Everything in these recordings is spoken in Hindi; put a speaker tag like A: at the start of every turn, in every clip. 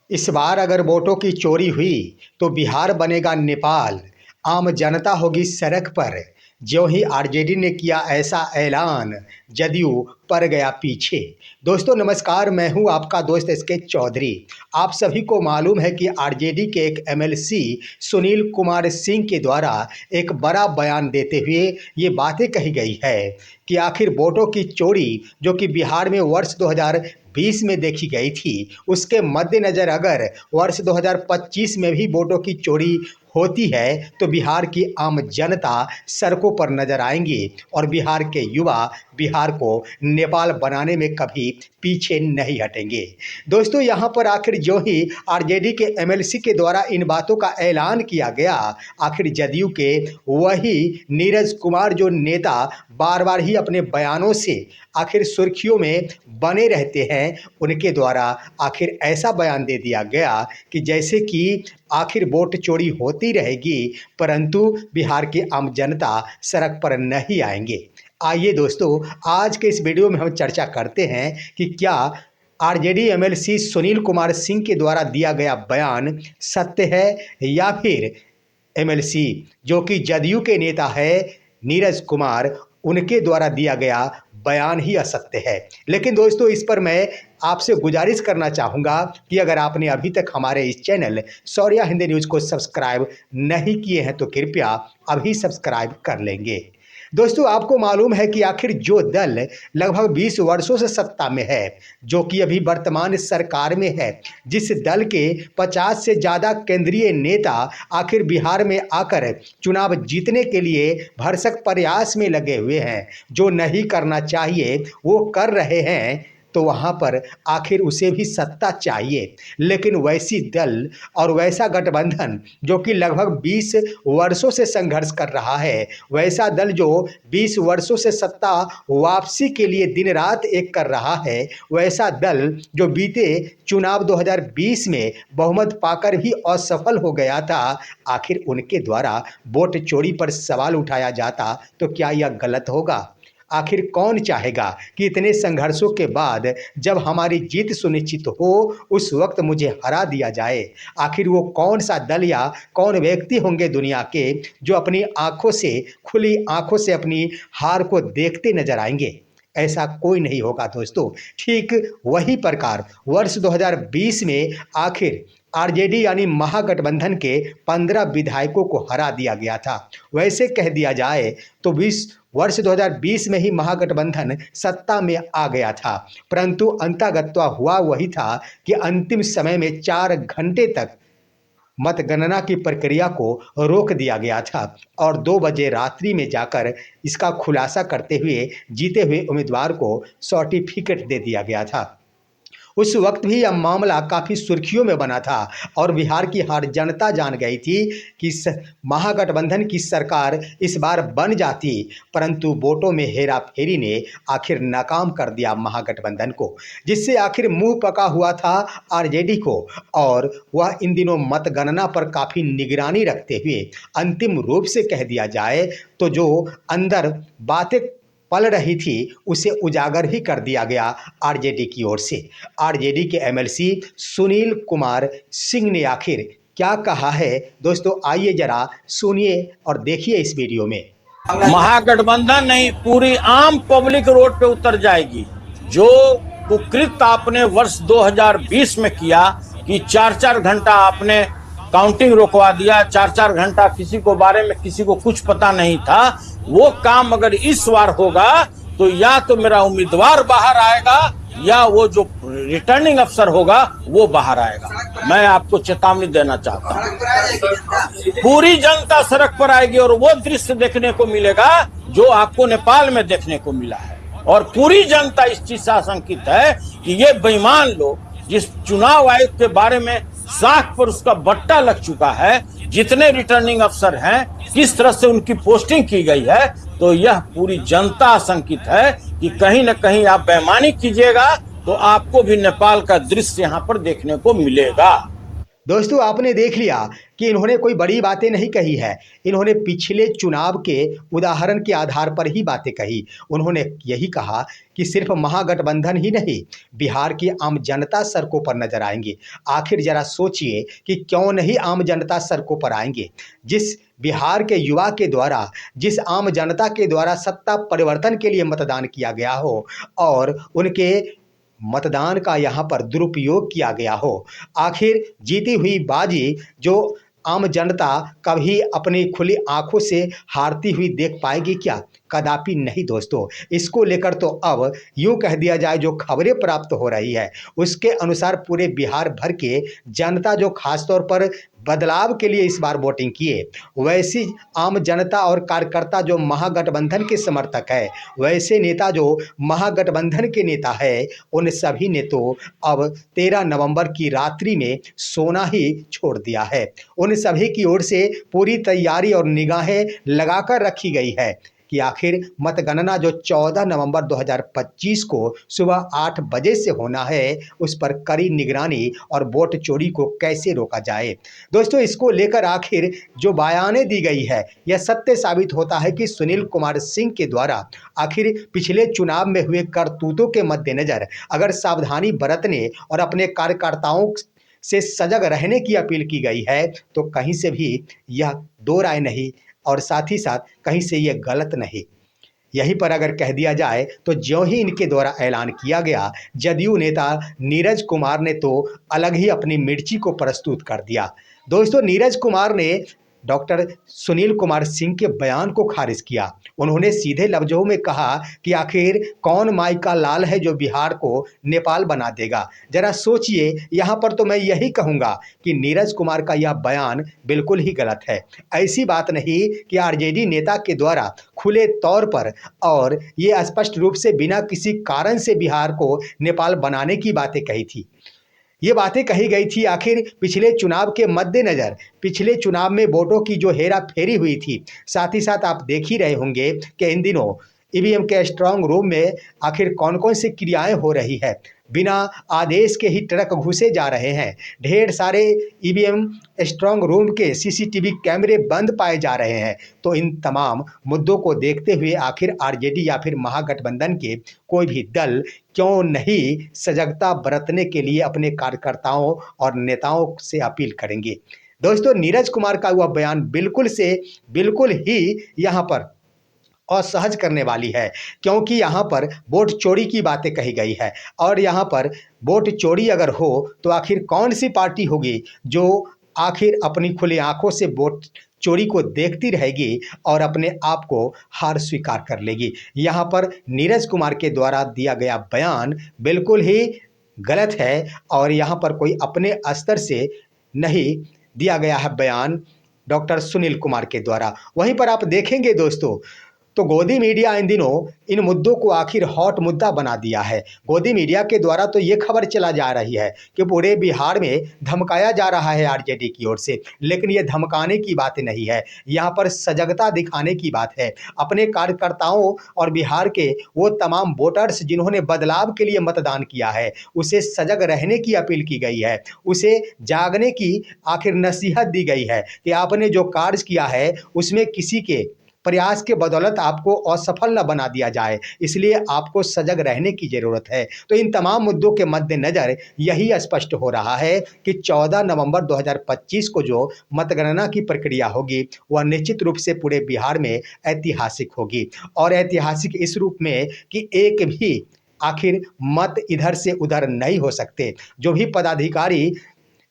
A: इस बार अगर वोटों की चोरी हुई तो बिहार बनेगा नेपाल। आम जनता होगी सड़क पर। ज्यों ही आरजेडी ने किया ऐसा ऐलान, जदयू पड़ गया पीछे। दोस्तों नमस्कार, मैं हूं आपका दोस्त एसके चौधरी। आप सभी को मालूम है कि आरजेडी के एक एमएलसी सुनील कुमार सिंह के द्वारा एक बड़ा बयान देते हुए ये बातें कही गई है कि आखिर वोटों की चोरी जो कि बिहार में वर्ष 2020 में देखी गई थी, उसके मद्देनज़र अगर वर्ष 2025 में भी वोटों की चोरी होती है तो बिहार की आम जनता सड़कों पर नजर आएंगी और बिहार के युवा बिहार को नेपाल बनाने में कभी पीछे नहीं हटेंगे। दोस्तों यहाँ पर आखिर जो ही आरजेडी के एमएलसी के द्वारा इन बातों का ऐलान किया गया, आखिर जदयू के वही नीरज कुमार जो नेता बार बार ही अपने बयानों से आखिर सुर्खियों में बने रहते हैं, उनके द्वारा आखिर ऐसा बयान दे दिया गया कि जैसे कि आखिर वोट चोरी होती रहेगी परंतु बिहार की आम जनता सड़क पर नहीं आएंगे। आइए दोस्तों, आज के इस वीडियो में हम चर्चा करते हैं कि क्या आरजेडी एमएलसी सुनील कुमार सिंह के द्वारा दिया गया बयान सत्य है या फिर एमएलसी जो कि जदयू के नेता है नीरज कुमार, उनके द्वारा दिया गया बयान ही असत्य है। लेकिन दोस्तों इस पर मैं आपसे गुजारिश करना चाहूँगा कि अगर आपने अभी तक हमारे इस चैनल शौर्या हिंदी न्यूज़ को सब्सक्राइब नहीं किए हैं तो कृपया अभी सब्सक्राइब कर लेंगे। दोस्तों आपको मालूम है कि आखिर जो दल लगभग 20 वर्षों से सत्ता में है, जो कि अभी वर्तमान सरकार में है, जिस दल के 50 से ज़्यादा केंद्रीय नेता आखिर बिहार में आकर चुनाव जीतने के लिए भरसक प्रयास में लगे हुए हैं, जो नहीं करना चाहिए वो कर रहे हैं, तो वहाँ पर आखिर उसे भी सत्ता चाहिए। लेकिन वैसी दल और वैसा गठबंधन जो कि लगभग 20 वर्षों से संघर्ष कर रहा है, वैसा दल जो 20 वर्षों से सत्ता वापसी के लिए दिन रात एक कर रहा है, वैसा दल जो बीते चुनाव 2020 में बहुमत पाकर भी असफल हो गया था, आखिर उनके द्वारा वोट चोरी पर सवाल उठाया जाता तो क्या यह गलत होगा? आखिर कौन चाहेगा कि इतने संघर्षों के बाद जब हमारी जीत सुनिश्चित हो उस वक्त मुझे हरा दिया जाए? आखिर वो कौन सा दल या कौन व्यक्ति होंगे दुनिया के जो अपनी आंखों से, खुली आंखों से अपनी हार को देखते नजर आएंगे? ऐसा कोई नहीं होगा दोस्तों। ठीक वही प्रकार वर्ष 2020 में आखिर आरजेडी यानी महागठबंधन के 15 विधायकों को हरा दिया गया था। वैसे कह दिया जाए तो वर्ष 2020 में ही महागठबंधन सत्ता में आ गया था, परंतु अंतःगत्वा हुआ वही था कि अंतिम समय में 4 घंटे तक मतगणना की प्रक्रिया को रोक दिया गया था और 2 बजे रात्रि में जाकर इसका खुलासा करते हुए जीते हुए उम्मीदवार को सर्टिफिकेट दे दिया गया था। उस वक्त भी यह मामला काफ़ी सुर्खियों में बना था और बिहार की हर जनता जान गई थी कि महागठबंधन की सरकार इस बार बन जाती, परंतु वोटों में हेरा फेरी ने आखिर नाकाम कर दिया महागठबंधन को, जिससे आखिर मुंह पका हुआ था आरजेडी को और वह इन दिनों मतगणना पर काफ़ी निगरानी रखते हुए अंतिम रूप से कह दिया जाए तो जो अंदर बातें पल रही थी उसे उजागर ही कर दिया गया आरजेडी की ओर से। आरजेडी के एमएलसी सुनील कुमार सिंह ने आखिर क्या कहा है दोस्तों, आइए जरा सुनिए और देखिए इस वीडियो में।
B: महागठबंधन नहीं, पूरी आम पब्लिक रोड पे उतर जाएगी। जो कुकृत्य आपने वर्ष 2020 में किया कि 4-4 घंटा आपने काउंटिंग रोकवा दिया, 4-4 घंटा किसी को बारे में किसी को कुछ पता नहीं था, वो काम अगर इस बार होगा तो या तो मेरा उम्मीदवार बाहर आएगा या वो जो रिटर्निंग अफसर होगा वो बाहर आएगा। मैं आपको चेतावनी देना चाहता हूँ। पूरी जनता सड़क पर आएगी और वो दृश्य देखने को मिलेगा जो आपको नेपाल में देखने को मिला है और पूरी जनता इस चीज से आशंकित है कि ये बेईमान लोग जिस चुनाव आयोग के बारे में साख पर उसका बट्टा लग चुका है, जितने रिटर्निंग अफसर हैं, किस तरह से उनकी पोस्टिंग की गई है, तो यह पूरी जनता आशंकित है कि कहीं न कहीं आप बेईमानी कीजिएगा तो आपको भी नेपाल का दृश्य यहाँ पर देखने को मिलेगा।
A: दोस्तों आपने देख लिया कि इन्होंने कोई बड़ी बातें नहीं कही है। इन्होंने पिछले चुनाव के उदाहरण के आधार पर ही बातें कही। उन्होंने यही कहा कि सिर्फ महागठबंधन ही नहीं, बिहार की आम जनता सड़कों पर नजर आएंगे। आखिर जरा सोचिए कि क्यों नहीं आम जनता सड़कों पर आएंगे। जिस बिहार के युवा के द्वारा, जिस आम जनता के द्वारा सत्ता परिवर्तन के लिए मतदान किया गया हो और उनके मतदान का यहाँ पर दुरुपयोग किया गया हो, आखिर जीती हुई बाजी जो आम जनता कभी अपनी खुली आंखों से हारती हुई देख पाएगी क्या? कदापि नहीं दोस्तों। इसको लेकर तो अब यूं कह दिया जाए, जो खबरें प्राप्त हो रही है उसके अनुसार पूरे बिहार भर के जनता जो खासतौर पर बदलाव के लिए इस बार वोटिंग किए, वैसी आम जनता और कार्यकर्ता जो महागठबंधन के समर्थक है, वैसे नेता जो महागठबंधन के नेता है, उन सभी ने तो अब 13 नवंबर की रात्रि में सोना ही छोड़ दिया है। उन सभी की ओर से पूरी तैयारी और निगाहें लगाकर रखी गई है कि आखिर मतगणना जो 14 नवंबर 2025 को सुबह 8 बजे से होना है, उस पर कड़ी निगरानी और वोट चोरी को कैसे रोका जाए। दोस्तों इसको लेकर आखिर जो बयानें दी गई है, यह सत्य साबित होता है कि सुनील कुमार सिंह के द्वारा आखिर पिछले चुनाव में हुए करतूतों के मद्देनजर अगर सावधानी बरतने और अपने कार्यकर्ताओं से सजग रहने की अपील की गई है, तो कहीं से भी यह दो राय नहीं और साथ ही साथ कहीं से ये गलत नहीं। यहीं पर अगर कह दिया जाए तो ज्यों ही इनके द्वारा ऐलान किया गया, जदयू नेता नीरज कुमार ने तो अलग ही अपनी मिर्ची को प्रस्तुत कर दिया। दोस्तों नीरज कुमार ने डॉक्टर सुनील कुमार सिंह के बयान को खारिज किया। उन्होंने सीधे लफ्जों में कहा कि आखिर कौन माई का लाल है जो बिहार को नेपाल बना देगा। जरा सोचिए, यहाँ पर तो मैं यही कहूँगा कि नीरज कुमार का यह बयान बिल्कुल ही गलत है। ऐसी बात नहीं कि आरजेडी नेता के द्वारा खुले तौर पर और ये स्पष्ट रूप से बिना किसी कारण से बिहार को नेपाल बनाने की बातें कही थी। ये बातें कही गई थी आखिर पिछले चुनाव के मद्देनज़र, पिछले चुनाव में वोटों की जो हेरा फेरी हुई थी। साथ ही साथ आप देख ही रहे होंगे कि इन दिनों ईवीएम के स्ट्रांग रूम में आखिर कौन कौन सी क्रियाएं हो रही है। बिना आदेश के ही ट्रक घुसे जा रहे हैं। ढेर सारे ईवीएम स्ट्रांग रूम के सीसीटीवी कैमरे बंद पाए जा रहे हैं। तो इन तमाम मुद्दों को देखते हुए आखिर आरजेडी या फिर महागठबंधन के कोई भी दल क्यों नहीं सजगता बरतने के लिए अपने कार्यकर्ताओं और नेताओं से अपील करेंगे। दोस्तों नीरज कुमार का वह बयान बिल्कुल ही यहाँ पर असहज करने वाली है, क्योंकि यहाँ पर वोट चोरी की बातें कही गई है। और यहाँ पर वोट चोरी अगर हो तो आखिर कौन सी पार्टी होगी जो आखिर अपनी खुली आंखों से वोट चोरी को देखती रहेगी और अपने आप को हार स्वीकार कर लेगी। यहाँ पर नीरज कुमार के द्वारा दिया गया बयान बिल्कुल ही गलत है और यहाँ पर कोई अपने स्तर से नहीं दिया गया है बयान डॉक्टर सुनील कुमार के द्वारा। वहीं पर आप देखेंगे दोस्तों, तो गोदी मीडिया इन दिनों इन मुद्दों को आखिर हॉट मुद्दा बना दिया है। गोदी मीडिया के द्वारा तो ये खबर चला जा रही है कि पूरे बिहार में धमकाया जा रहा है आरजेडी की ओर से, लेकिन ये धमकाने की बात नहीं है, यहाँ पर सजगता दिखाने की बात है। अपने कार्यकर्ताओं और बिहार के वो तमाम वोटर्स जिन्होंने बदलाव के लिए मतदान किया है, उसे सजग रहने की अपील की गई है, उसे जागने की आखिर नसीहत दी गई है कि आपने जो कार्य किया है उसमें किसी के प्रयास के बदौलत आपको असफल न बना दिया जाए, इसलिए आपको सजग रहने की ज़रूरत है। तो इन तमाम मुद्दों के मद्देनज़र यही स्पष्ट हो रहा है कि 14 नवंबर 2025 को जो मतगणना की प्रक्रिया होगी वह निश्चित रूप से पूरे बिहार में ऐतिहासिक होगी। और ऐतिहासिक इस रूप में कि एक भी आखिर मत इधर से उधर नहीं हो सकते। जो भी पदाधिकारी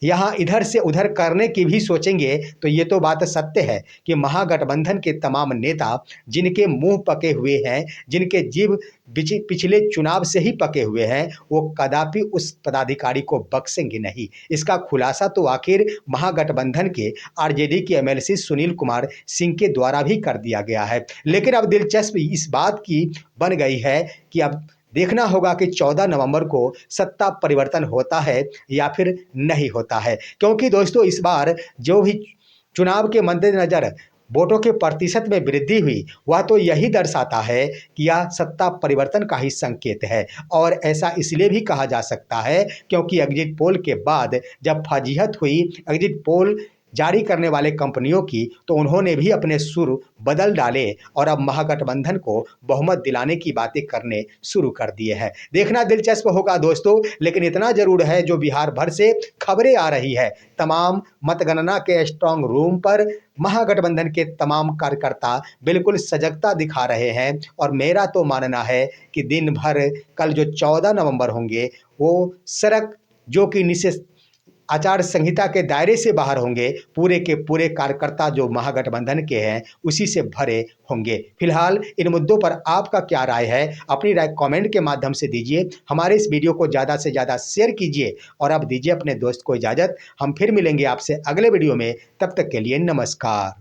A: यहाँ इधर से उधर करने की भी सोचेंगे तो ये तो बात सत्य है कि महागठबंधन के तमाम नेता जिनके मुंह पके हुए हैं, जिनके जीभ पिछले चुनाव से ही पके हुए हैं, वो कदापि उस पदाधिकारी को बख्शेंगे नहीं। इसका खुलासा तो आखिर महागठबंधन के आरजेडी के एमएलसी सुनील कुमार सिंह के द्वारा भी कर दिया गया है। लेकिन अब दिलचस्पी इस बात की बन गई है कि अब देखना होगा कि 14 नवंबर को सत्ता परिवर्तन होता है या फिर नहीं होता है, क्योंकि दोस्तों इस बार जो भी चुनाव के मद्देनज़र वोटों के प्रतिशत में वृद्धि हुई, वह तो यही दर्शाता है कि यह सत्ता परिवर्तन का ही संकेत है। और ऐसा इसलिए भी कहा जा सकता है क्योंकि एग्जिट पोल के बाद जब फजीहत हुई एग्जिट पोल जारी करने वाले कंपनियों की, तो उन्होंने भी अपने सुर बदल डाले और अब महागठबंधन को बहुमत दिलाने की बातें करने शुरू कर दिए हैं। देखना दिलचस्प होगा दोस्तों, लेकिन इतना जरूर है जो बिहार भर से खबरें आ रही है, तमाम मतगणना के स्ट्रांग रूम पर महागठबंधन के तमाम कार्यकर्ता बिल्कुल सजगता दिखा रहे हैं। और मेरा तो मानना है कि दिन भर कल जो 14 नवंबर होंगे वो सड़क जो कि निषेध आचार संहिता के दायरे से बाहर होंगे, पूरे के पूरे कार्यकर्ता जो महागठबंधन के हैं उसी से भरे होंगे। फिलहाल इन मुद्दों पर आपका क्या राय है, अपनी राय कमेंट के माध्यम से दीजिए। हमारे इस वीडियो को ज़्यादा से ज़्यादा शेयर कीजिए और अब दीजिए अपने दोस्त को इजाज़त। हम फिर मिलेंगे आपसे अगले वीडियो में, तब तक के लिए नमस्कार।